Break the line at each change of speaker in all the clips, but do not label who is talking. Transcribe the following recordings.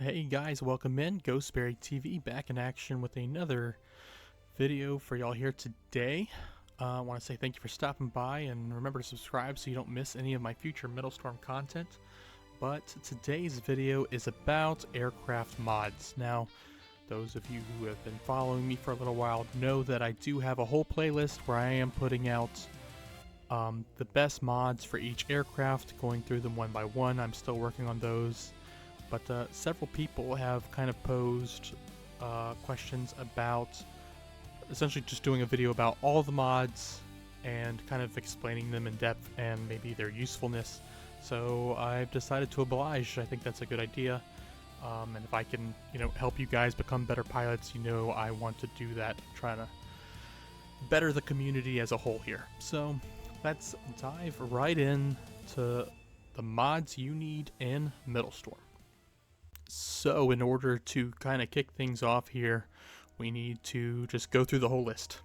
Hey guys, welcome in. Ghostberry TV back in action with another video for y'all here today. I want to say thank you for stopping by and remember to subscribe so you don't miss any of my future Metalstorm content. But today's video is about aircraft mods. Now, those of you who have been following me for a little while know that I do have a whole playlist where I am putting out the best mods for each aircraft, going through them one by one. I'm still working on those. But several people have kind of posed questions about essentially just doing a video about all the mods and kind of explaining them in depth and maybe their usefulness. So I've decided to oblige. I think that's a good idea. And if I can, help you guys become better pilots, I want to do that, trying to better the community as a whole here. So let's dive right in to the mods you need in Metalstorm. So in order to kind of kick things off here, we need to just go through the whole list,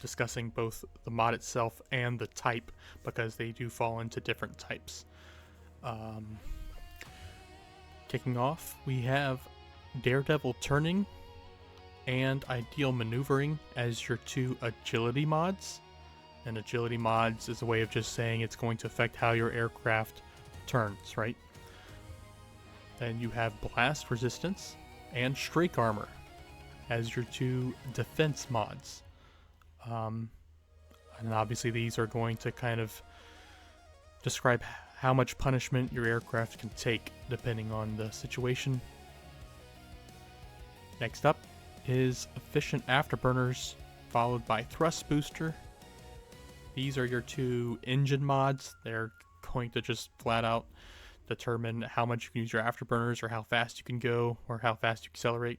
discussing both the mod itself and the type, because they do fall into different types. Kicking off, we have Daredevil Turning and Ideal Maneuvering as your two agility mods. And agility mods is a way of just saying it's going to affect how your aircraft turns, right? Then you have Blast Resistance and Strake Armor as your two defense mods. And obviously these are going to kind of describe how much punishment your aircraft can take depending on the situation. Next up is Efficient Afterburners, followed by Thrust Booster. These are your two engine mods. They're going to just flat out determine how much you can use your afterburners, or how fast you can go, or how fast you accelerate.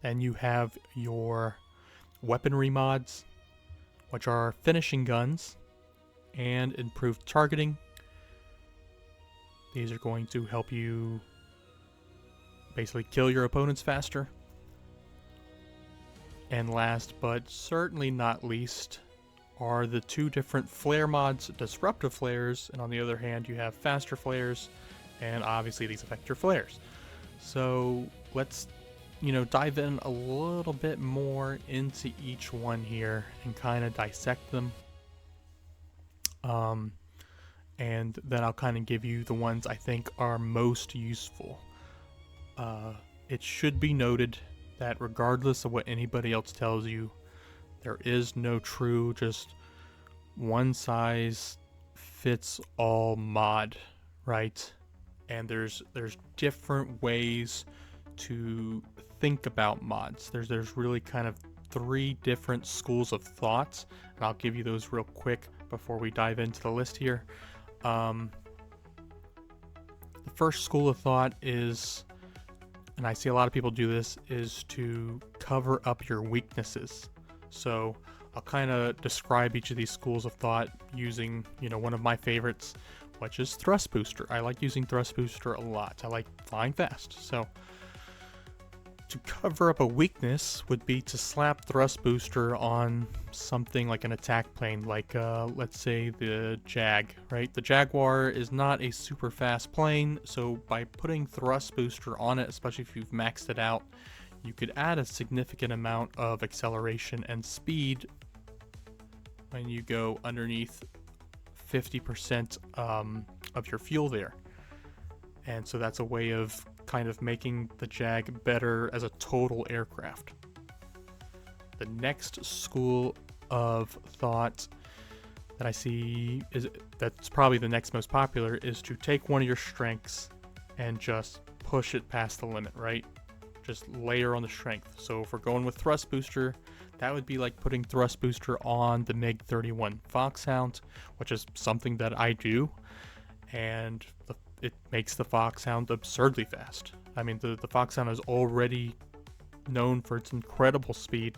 Then you have your weaponry mods, which are finishing guns and improved targeting. These are going to help you basically kill your opponents faster. And last but certainly not least are the two different flare mods, Disruptive Flares, and on the other hand you have Faster Flares, and obviously these affect your flares. So let's dive in a little bit more into each one here and kind of dissect them. And then I'll kind of give you the ones I think are most useful. It should be noted that regardless of what anybody else tells you, there is no true just one size fits all mod, right? And there's different ways to think about mods. There's really kind of three different schools of thought, and I'll give you those real quick before we dive into the list here. The first school of thought is, and I see a lot of people do this, is to cover up your weaknesses. So I'll kind of describe each of these schools of thought using, one of my favorites, which is Thrust Booster. I like using Thrust Booster a lot. I like flying fast. So to cover up a weakness would be to slap Thrust Booster on something like an attack plane, like let's say the Jag, right? The Jaguar is not a super fast plane, so by putting Thrust Booster on it, especially if you've maxed it out, you could add a significant amount of acceleration and speed when you go underneath 50% of your fuel there. And so that's a way of kind of making the Jag better as a total aircraft. The next school of thought that I see that's probably the next most popular is to take one of your strengths and just push it past the limit, right? Just layer on the strength. So if we're going with Thrust Booster, that would be like putting Thrust Booster on the MiG-31 Foxhound, which is something that I do, and it makes the Foxhound absurdly fast. I mean, the Foxhound is already known for its incredible speed,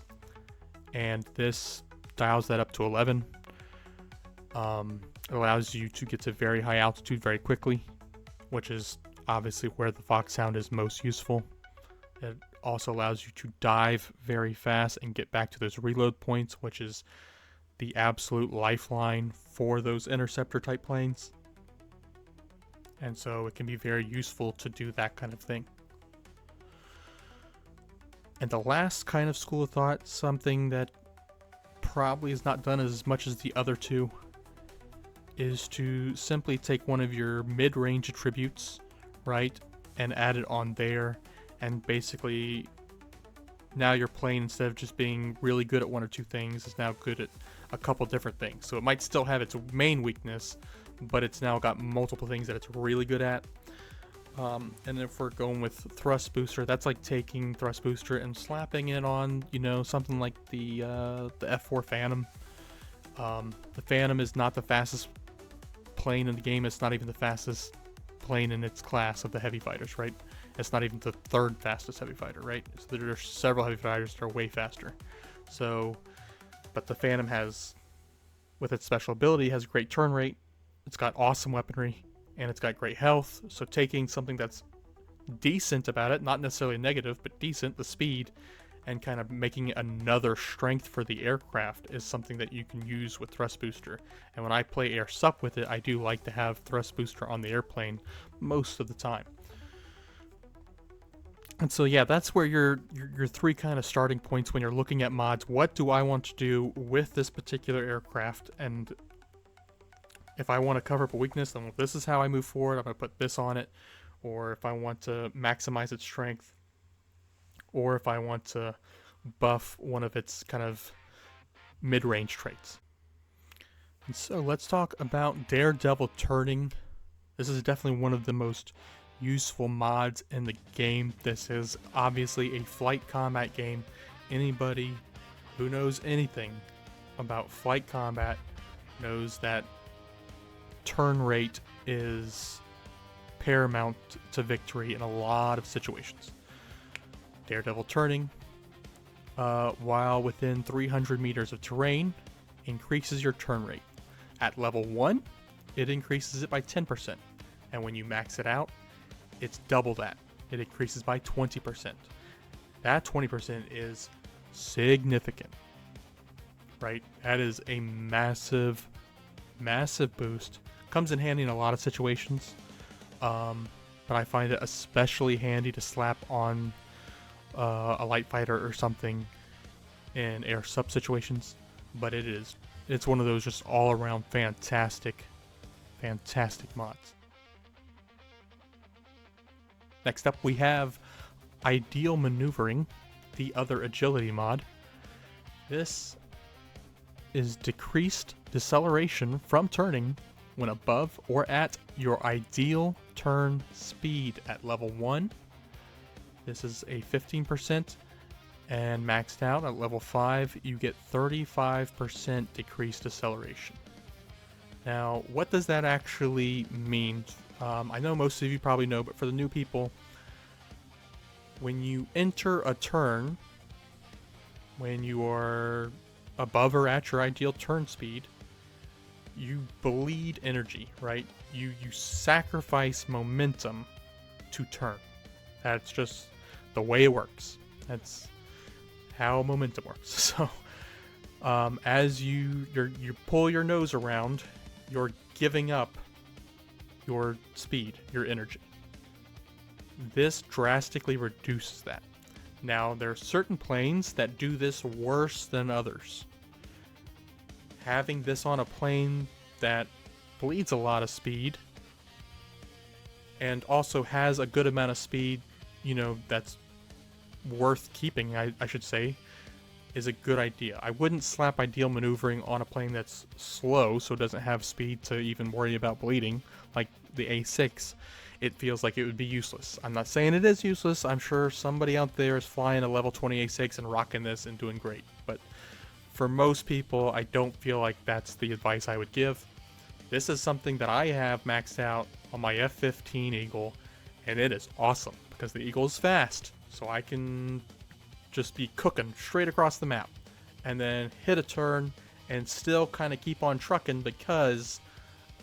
and this dials that up to 11. It allows you to get to very high altitude very quickly, which is obviously where the Foxhound is most useful. It also allows you to dive very fast and get back to those reload points, which is the absolute lifeline for those interceptor type planes. And so it can be very useful to do that kind of thing. And the last kind of school of thought, something that probably is not done as much as the other two, is to simply take one of your mid-range attributes, right, and add it on there, and basically now your plane, instead of just being really good at one or two things, is now good at a couple different things. So it might still have its main weakness, but it's now got multiple things that it's really good at. And if we're going with thrust booster, that's like taking thrust booster and slapping it on, you know, something like the F4 Phantom. The Phantom is not the fastest plane in the game. It's not even the fastest plane in its class of the heavy fighters, right? It's not even the third fastest heavy fighter, right? So there are several heavy fighters that are way faster. So, but the Phantom has, with its special ability, has great turn rate. It's got awesome weaponry, and it's got great health. So taking something that's decent about it, not necessarily negative, but decent, the speed, and kind of making another strength for the aircraft is something that you can use with thrust booster. And when I play air sup with it, I do like to have thrust booster on the airplane most of the time. And so yeah, that's where your three kind of starting points when you're looking at mods. What do I want to do with this particular aircraft? And if I want to cover up a weakness, then this is how I move forward. I'm going to put this on it. Or if I want to maximize its strength, or if I want to buff one of its kind of mid-range traits. And so let's talk about Daredevil Turning. This is definitely one of the most useful mods in the game. This is obviously a flight combat game. Anybody who knows anything about flight combat knows that turn rate is paramount to victory in a lot of situations. Daredevil Turning, while within 300 meters of terrain, increases your turn rate. At level 1, it increases it by 10%. And when you max it out, it's double that. It increases by 20%. That 20% is significant, right? That is a massive, massive boost. Comes in handy in a lot of situations, but I find it especially handy to slap on a light fighter or something in air sub situations. But it's one of those just all around fantastic mods. Next up we have Ideal Maneuvering, the other agility mod. This is decreased deceleration from turning when above or at your ideal turn speed at level 1. This is a 15%, and maxed out at level 5 you get 35% decreased deceleration. Now, what does that actually mean? I know most of you probably know, but for the new people, when you enter a turn, when you are above or at your ideal turn speed, you bleed energy, right? You sacrifice momentum to turn. That's just the way it works. That's how momentum works. So, as you pull your nose around, you're giving up your speed, your energy. This drastically reduces that. Now, there are certain planes that do this worse than others. Having this on a plane that bleeds a lot of speed and also has a good amount of speed, you know, that's worth keeping, I should say, is a good idea. I wouldn't slap Ideal Maneuvering on a plane that's slow, so it doesn't have speed to even worry about bleeding, like the A6. It feels like it would be useless. I'm not saying it is useless. I'm sure somebody out there is flying a level 20 A6 and rocking this and doing great. But for most people, I don't feel like that's the advice I would give. This is something that I have maxed out on my F-15 Eagle, and it is awesome because the Eagle is fast. So I can just be cooking straight across the map and then hit a turn and still kind of keep on trucking because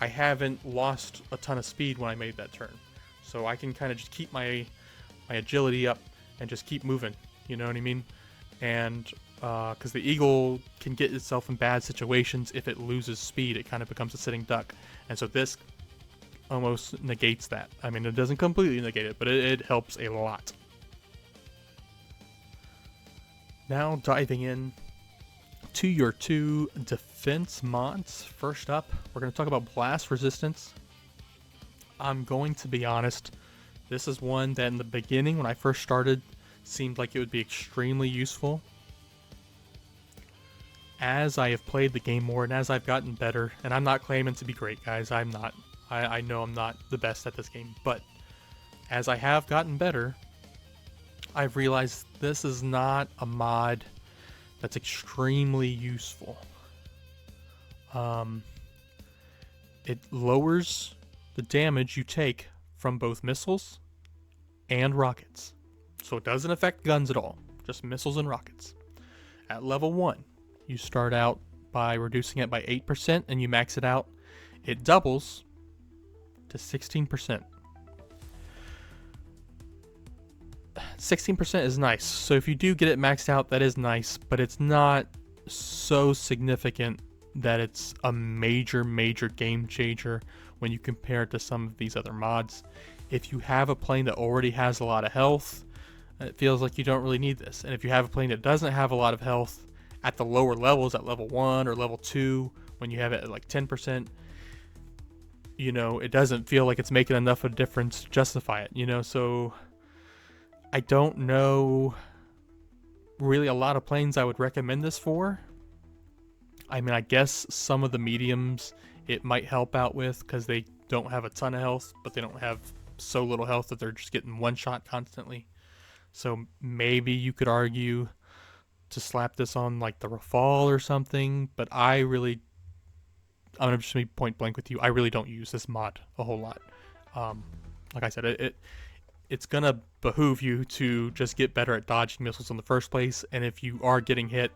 I haven't lost a ton of speed when I made that turn. So I can kind of just keep my agility up and just keep moving, you know what I mean? And because the Eagle can get itself in bad situations if it loses speed, it kind of becomes a sitting duck. And so this almost negates that. I mean, it doesn't completely negate it, but it helps a lot. Now diving in to your 2 defense mods. First up, we're going to talk about blast resistance. I'm going to be honest, this is one that in the beginning when I first started seemed like it would be extremely useful. As I have played the game more and as I've gotten better, and I'm not claiming to be great, guys, I'm not. I know I'm not the best at this game, but as I have gotten better, I've realized this is not a mod that's extremely useful. It lowers the damage you take from both missiles and rockets. So it doesn't affect guns at all, just missiles and rockets. At level 1, you start out by reducing it by 8% and you max it out. It doubles to 16%. 16% is nice. So if you do get it maxed out, that is nice, but it's not so significant that it's a major game changer when you compare it to some of these other mods. If you have a plane that already has a lot of health, it feels like you don't really need this. And if you have a plane that doesn't have a lot of health at the lower levels, at level 1 or level 2, when you have it at like 10%, you know, it doesn't feel like it's making enough of a difference to justify it, you know. So I don't know really a lot of planes I would recommend this for. I mean, I guess some of the mediums it might help out with because they don't have a ton of health, but they don't have so little health that they're just getting one shot constantly. So maybe you could argue to slap this on like the Rafale or something, but I'm gonna just be point blank with you. I really don't use this mod a whole lot. Like I said, it's gonna behoove you to just get better at dodging missiles in the first place, and if you are getting hit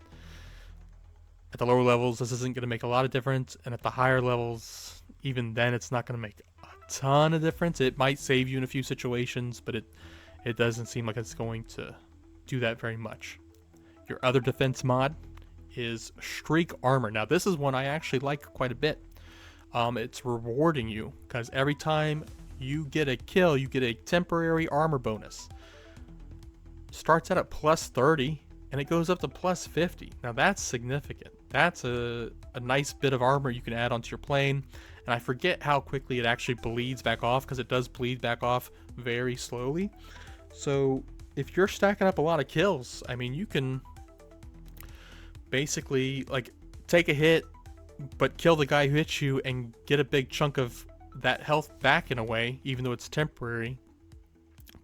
at the lower levels, this isn't gonna make a lot of difference, and at the higher levels, even then, it's not gonna make a ton of difference. It might save you in a few situations, but it doesn't seem like it's going to do that very much. Your other defense mod is Streak Armor. Now, this is one I actually like quite a bit. It's rewarding you because every time you get a kill, you get a temporary armor bonus. Starts out at plus 30 and it goes up to plus 50. Now that's significant. That's a nice bit of armor you can add onto your plane. And I forget how quickly it actually bleeds back off because it does bleed back off very slowly. So if you're stacking up a lot of kills, I mean, you can basically like take a hit but kill the guy who hits you and get a big chunk of that health back in a way, even though it's temporary.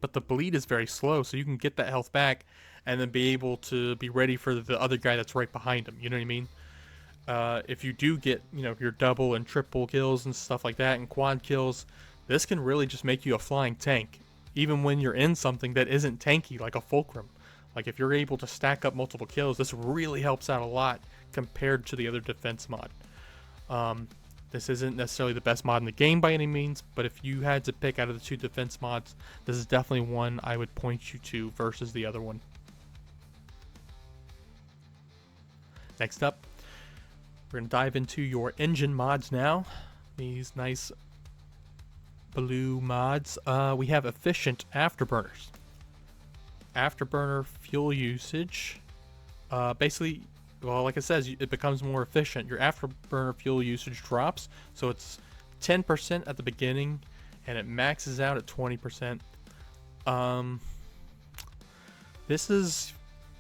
But the bleed is very slow, so you can get that health back and then be able to be ready for the other guy that's right behind him. You know what I mean? If you do get, you know, your double and triple kills and stuff like that and quad kills, this can really just make you a flying tank, even when you're in something that isn't tanky like a Fulcrum. Like if you're able to stack up multiple kills, this really helps out a lot compared to the other defense mod. This isn't necessarily the best mod in the game by any means, but if you had to pick out of the 2 defense mods, this is definitely one I would point you to versus the other one. Next up, we're going to dive into your engine mods now. These nice blue mods. We have efficient afterburners. Afterburner fuel usage. Basically, well, like it says, it becomes more efficient. Your afterburner fuel usage drops, so it's 10% at the beginning, and it maxes out at 20%. This is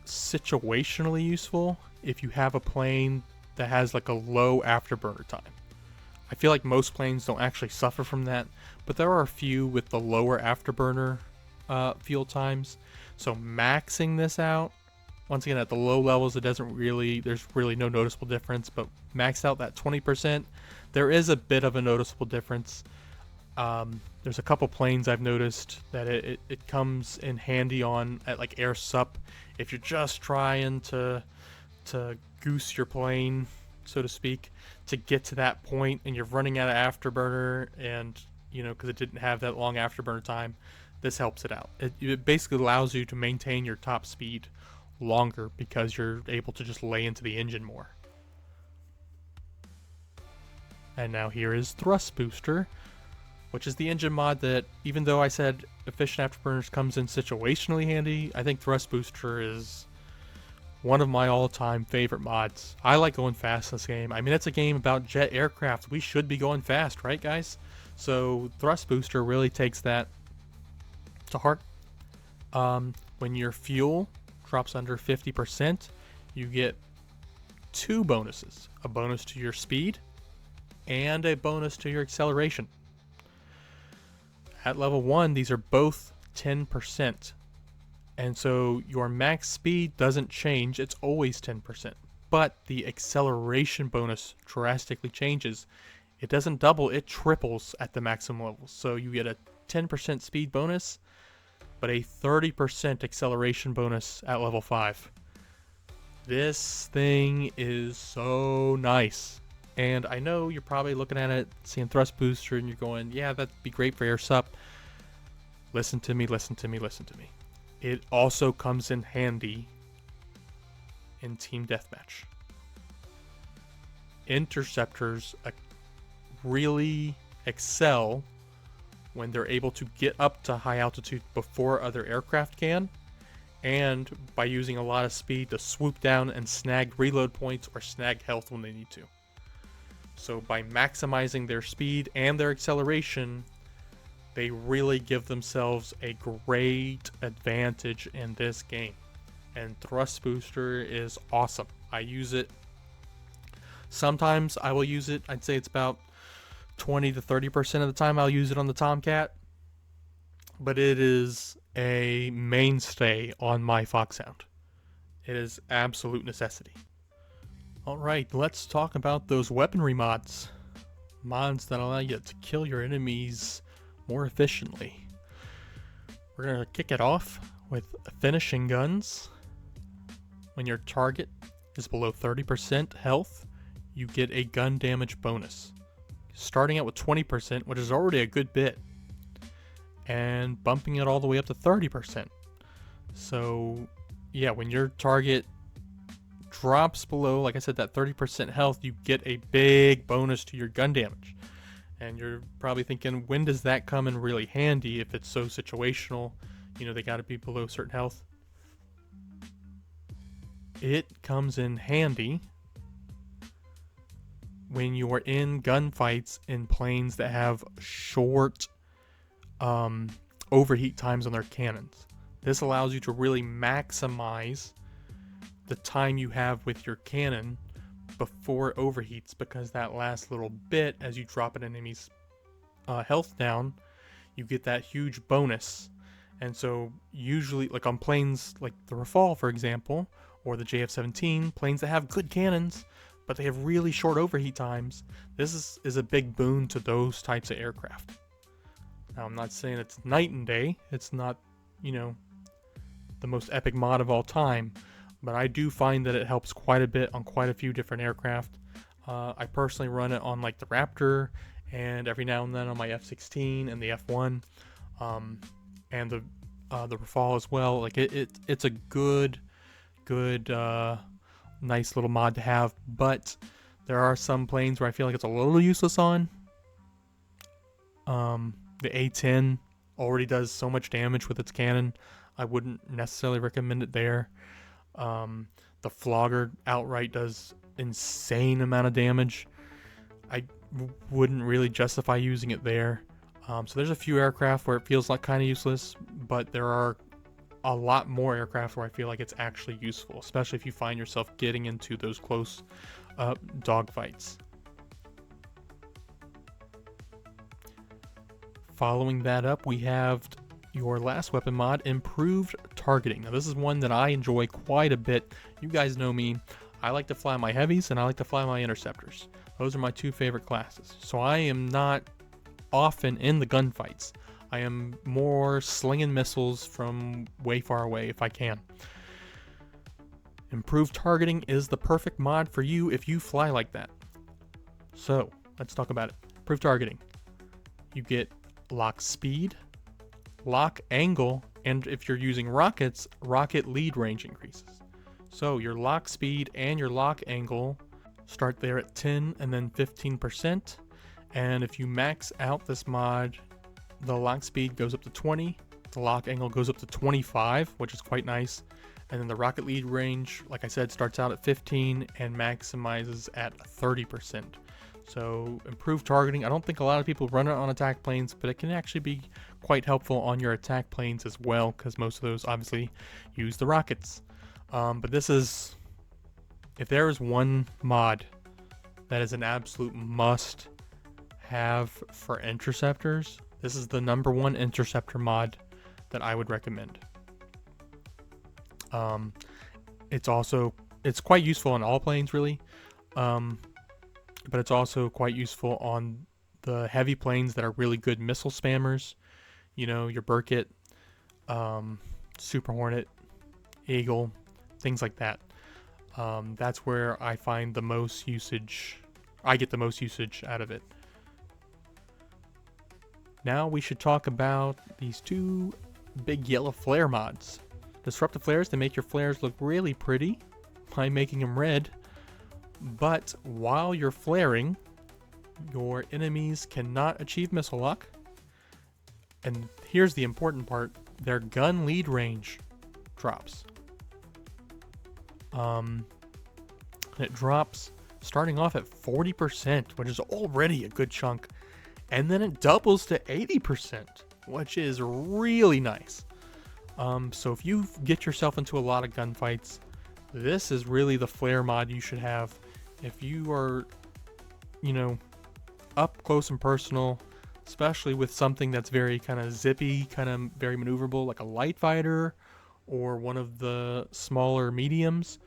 situationally useful if you have a plane that has like a low afterburner time. I feel like most planes don't actually suffer from that, but there are a few with the lower afterburner fuel times. So maxing this out, once again at the low levels, there's really no noticeable difference, but maxed out that 20%, there is a bit of a noticeable difference. There's a couple planes I've noticed that it comes in handy on at like air sup if you're just trying to goose your plane, so to speak, to get to that point and you're running out of afterburner, and you know, because it didn't have that long afterburner time, this helps it out. It basically allows you to maintain your top speed longer because you're able to just lay into the engine more. And now here is Thrust Booster. which is the engine mod that, even though I said efficient afterburners comes in situationally handy, I think Thrust Booster is one of my all-time favorite mods. I like going fast in this game. I mean, it's a game about jet aircraft. We should be going fast, right, guys? So Thrust Booster really takes that to heart. When your fuel drops under 50%, you get two bonuses. A bonus to your speed and a bonus to your acceleration. At level 1, these are both 10%. And so your max speed doesn't change, it's always 10%. But the acceleration bonus drastically changes. It doesn't double, it triples at the maximum level. So you get a 10% speed bonus, but a 30% acceleration bonus at level 5. This thing is so nice. And I know you're probably looking at it, seeing Thrust Booster, and you're going, yeah, that'd be great for air sup. Listen to me, listen to me, listen to me. It also comes in handy in Team Deathmatch. Interceptors really excel when they're able to get up to high altitude before other aircraft can, and by using a lot of speed to swoop down and snag reload points or snag health when they need to. So by maximizing their speed and their acceleration, they really give themselves a great advantage in this game. And Thrust Booster is awesome. I use it. Sometimes I will use it. I'd say it's about 20 to 30% of the time I'll use it on the Tomcat. But it is a mainstay on my Foxhound. It is absolute necessity. Alright, let's talk about those weaponry mods. Mods that allow you to kill your enemies more efficiently. We're going to kick it off with finishing guns. When your target is below 30% health, you get a gun damage bonus. Starting out with 20%, which is already a good bit, and bumping it all the way up to 30%. So, yeah, when your target drops below, like I said, that 30% health, you get a big bonus to your gun damage. And you're probably thinking, when does that come in really handy if it's so situational? You know, they got to be below certain health. It comes in handy when you are in gunfights in planes that have short overheat times on their cannons. This allows you to really maximize the time you have with your cannon before it overheats, because that last little bit, as you drop an enemy's health down, you get that huge bonus. And so usually, like on planes like the Rafale, for example, or the JF-17, planes that have good cannons, but they have really short overheat times, this is a big boon to those types of aircraft. Now, I'm not saying it's night and day. It's not, you know, the most epic mod of all time, but I do find that it helps quite a bit on quite a few different aircraft. I personally run it on like the Raptor, and every now and then on my F-16 and the F-1, and the Rafale as well. Like it's a good, nice little mod to have. But there are some planes where I feel like it's a little useless on. The A-10 already does so much damage with its cannon. I wouldn't necessarily recommend it there. The Flogger outright does insane amount of damage. I wouldn't really justify using it there. So there's a few aircraft where it feels like kind of useless, but there are a lot more aircraft where I feel like it's actually useful, especially if you find yourself getting into those close dogfights. Following that up, we have your last weapon mod, Improved Targeting. Now this is one that I enjoy quite a bit. You guys know me. I like to fly my heavies and I like to fly my interceptors. Those are my two favorite classes. So I am not often in the gunfights. I am more slinging missiles from way far away if I can. Improved Targeting is the perfect mod for you if you fly like that. So let's talk about it. Improved Targeting. You get lock speed, lock angle, and if you're using rockets, rocket lead range increases. So your lock speed and your lock angle start there at 10 and then 15%, And if you max out this mod, the lock speed goes up to 20, the lock angle goes up to 25, which is quite nice. And then the rocket lead range, like I said, starts out at 15 and maximizes at 30%. So improved targeting. I don't think a lot of people run it on attack planes, but it can actually be quite helpful on your attack planes as well, because most of those obviously use the rockets. But this is, if there is one mod that is an absolute must have for interceptors, this is the #1 interceptor mod that I would recommend. It's quite useful on all planes really, but it's also quite useful on the heavy planes that are really good missile spammers. You know, your Burkett, Super Hornet, Eagle, things like that. That's where I find the most usage. I get the most usage out of it. Now we should talk about these two big yellow flare mods. Disruptive flares to make your flares look really pretty by making them red, but while you're flaring, your enemies cannot achieve missile lock. And here's the important part, their gun lead range drops. It drops starting off at 40%, which is already a good chunk, and then it doubles to 80%, which is really nice. So if you get yourself into a lot of gunfights, this is really the flare mod you should have. If you are, you know, up close and personal, especially with something that's very kind of zippy, kind of very maneuverable, like a light fighter or one of the smaller mediums,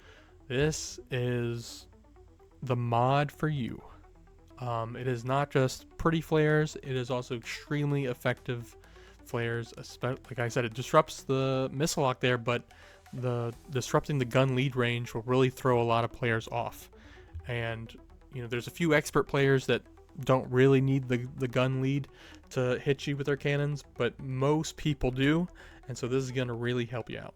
this is the mod for you. It is not just pretty flares, it is also extremely effective flares. Like I said, it disrupts the missile lock there, but disrupting the gun lead range will really throw a lot of players off. And you know, there's a few expert players that don't really need the gun lead to hit you with their cannons, but most people do, and so this is going to really help you out.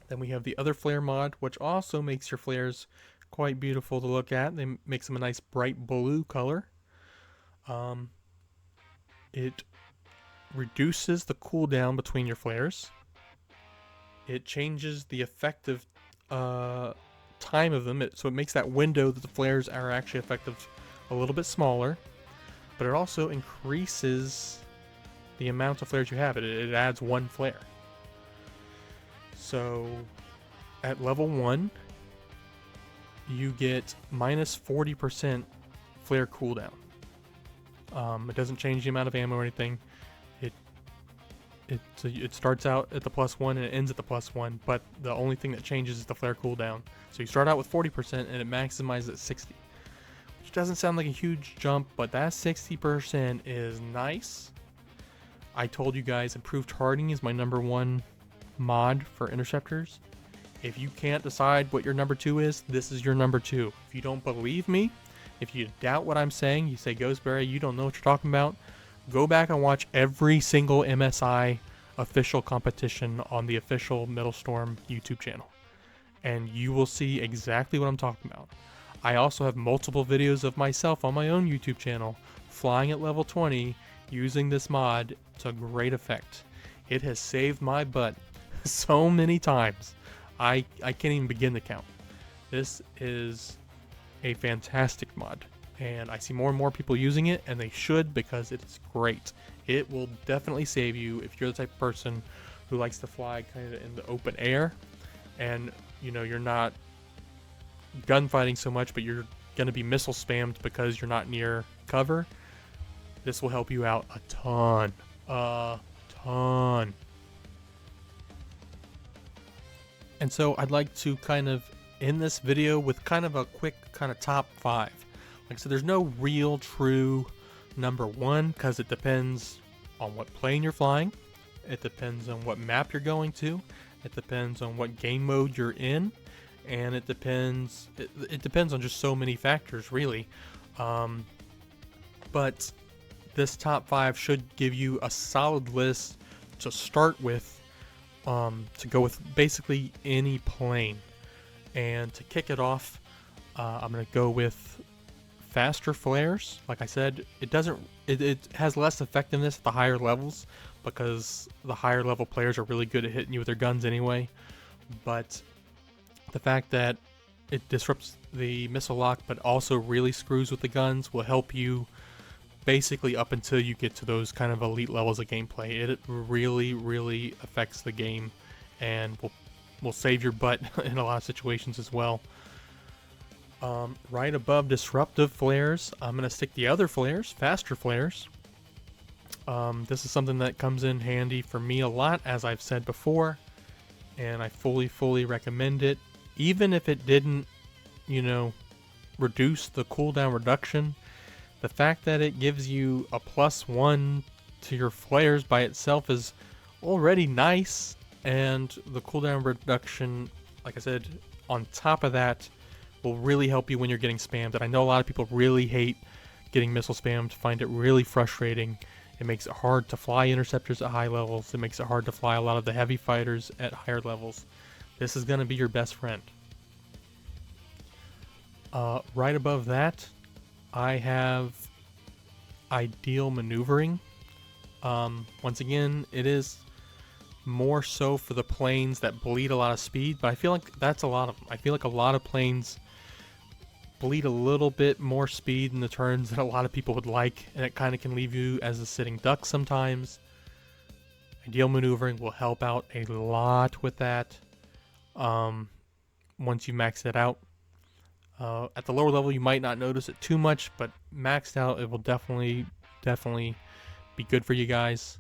Then we have the other flare mod, which also makes your flares quite beautiful to look at. It makes them a nice bright blue color. It reduces the cooldown between your flares. It changes the effective time of them, so it makes that window that the flares are actually effective a little bit smaller, but it also increases the amount of flares you have. It adds 1 flare. So at level 1, you get minus 40% flare cooldown. It doesn't change the amount of ammo or anything. It starts out at the +1 and it ends at the +1, but the only thing that changes is the flare cooldown. So you start out with 40% and it maximizes at 60, which doesn't sound like a huge jump, but that 60% is nice. I told you guys improved targeting is my #1 mod for interceptors. If you can't decide what your #2 is, this is your #2. If you don't believe me, if you doubt what I'm saying, you say, Ghostberry, you don't know what you're talking about, go back and watch every single MSI official competition on the official Metalstorm YouTube channel, and you will see exactly what I'm talking about. I also have multiple videos of myself on my own YouTube channel flying at level 20 using this mod to great effect. It has saved my butt so many times. I can't even begin to count. This is a fantastic mod, and I see more and more people using it, and they should, because it's great. It will definitely save you if you're the type of person who likes to fly kind of in the open air, and you know, you're not gunfighting so much, but you're going to be missile spammed because you're not near cover. This will help you out a ton. And so I'd like to kind of end this video with kind of a quick kind of top 5. Like I said, there's no real true #1 because it depends on what plane you're flying. It depends on what map you're going to. It depends on what game mode you're in. And it depends on just so many factors, really. But this top 5 should give you a solid list to start with, to go with basically any plane. And to kick it off, I'm going to go with faster flares. Like I said, it has less effectiveness at the higher levels because the higher level players are really good at hitting you with their guns anyway. But the fact that it disrupts the missile lock but also really screws with the guns will help you basically up until you get to those kind of elite levels of gameplay. It really affects the game and will save your butt in a lot of situations as well. Right above disruptive flares, I'm going to stick the other flares, faster flares. This is something that comes in handy for me a lot, as I've said before, and I fully recommend it. Even if it didn't, reduce the cooldown reduction, the fact that it gives you a +1 to your flares by itself is already nice, and the cooldown reduction, like I said, on top of that, will really help you when you're getting spammed. And I know a lot of people really hate getting missile spammed, find it really frustrating. It makes it hard to fly interceptors at high levels. It makes it hard to fly a lot of the heavy fighters at higher levels. This is going to be your best friend. Right above that, I have ideal maneuvering. Once again, it is more so for the planes that bleed a lot of speed, but I feel like that's a lot of them. I feel like a lot of planes bleed a little bit more speed in the turns than a lot of people would like, and it kind of can leave you as a sitting duck sometimes. Ideal maneuvering will help out a lot with that once you max it out. At the lower level, you might not notice it too much, but maxed out, it will definitely be good for you guys.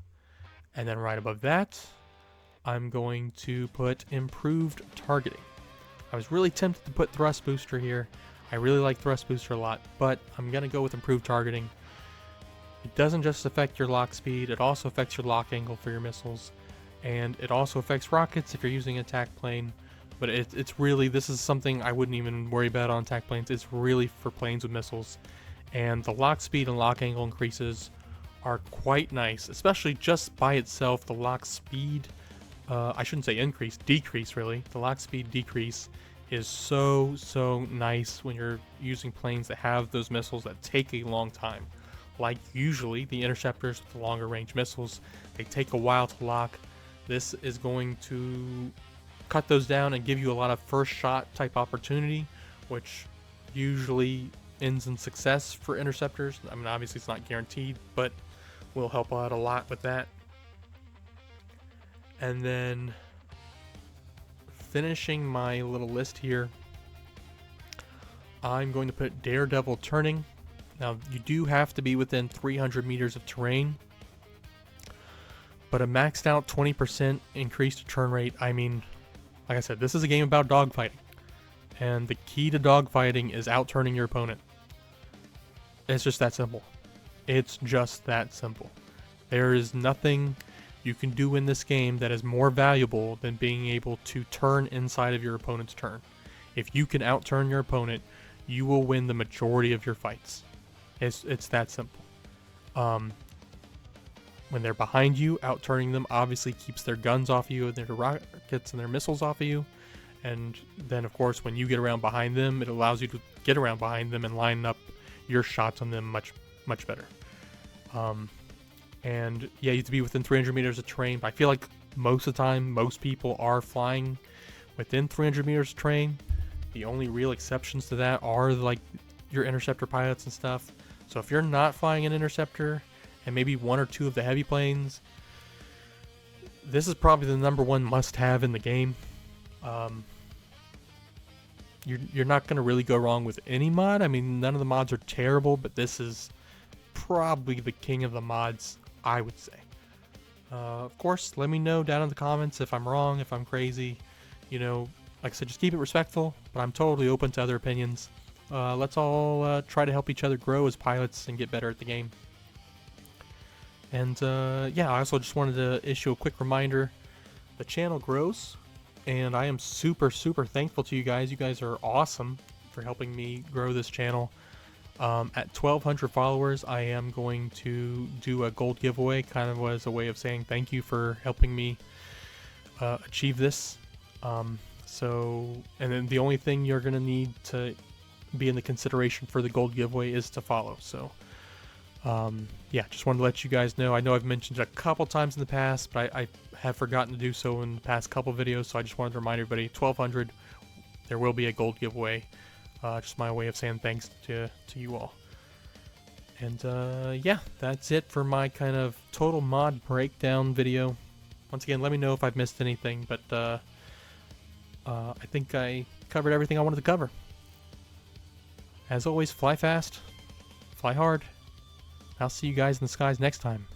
And then right above that, I'm going to put improved targeting. I was really tempted to put thrust booster here. I really like thrust booster a lot, but I'm going to go with improved targeting. It doesn't just affect your lock speed, it also affects your lock angle for your missiles, and it also affects rockets if you're using an attack plane. But it's really, this is something I wouldn't even worry about on attack planes. It's really for planes with missiles. And the lock speed and lock angle increases are quite nice, especially just by itself. The lock speed, I shouldn't say increase, decrease really. The lock speed decrease is so nice when you're using planes that have those missiles that take a long time. Like usually the interceptors with the longer range missiles, they take a while to lock. This is going to cut those down and give you a lot of first shot type opportunity, which usually ends in success for interceptors. I mean, obviously it's not guaranteed, but will help out a lot with that. And then finishing my little list here, I'm going to put Daredevil turning. Now, you do have to be within 300 meters of terrain, but a maxed out 20% increased turn rate, I mean, like I said, this is a game about dogfighting, and the key to dogfighting is outturning your opponent. It's just that simple. It's just that simple. There is nothing you can do in this game that is more valuable than being able to turn inside of your opponent's turn. If you can outturn your opponent, you will win the majority of your fights. It's that simple. When they're behind you, outturning them obviously keeps their guns off you, and their rockets and their missiles off of you. And then, of course, when you get around behind them, it allows you to get around behind them and line up your shots on them much better. And yeah, you have to be within 300 meters of terrain. But I feel like most of the time, most people are flying within 300 meters of terrain. The only real exceptions to that are like your interceptor pilots and stuff. So if you're not flying an interceptor, and maybe one or two of the heavy planes, this is probably the #1 must-have in the game. You're not going to really go wrong with any mod. I mean, none of the mods are terrible, but this is probably the king of the mods, I would say. Of course, let me know down in the comments if I'm wrong, if I'm crazy. Like I said, just keep it respectful, but I'm totally open to other opinions. Let's all try to help each other grow as pilots and get better at the game. And yeah, I also just wanted to issue a quick reminder. The channel grows, and I am super thankful to you guys. You guys are awesome for helping me grow this channel. At 1,200 followers, I am going to do a gold giveaway, kind of as a way of saying thank you for helping me achieve this. And then the only thing you're going to need to be in the consideration for the gold giveaway is to follow. So yeah, just wanted to let you guys know. I know I've mentioned it a couple times in the past, but I have forgotten to do so in the past couple videos, so I just wanted to remind everybody, 1200, there will be a gold giveaway. Just my way of saying thanks to you all. And yeah, that's it for my kind of total mod breakdown video. Once again, let me know if I've missed anything, but I think I covered everything I wanted to cover. As always, fly fast, fly hard. I'll see you guys in the skies next time.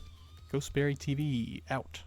Ghostberry TV, out.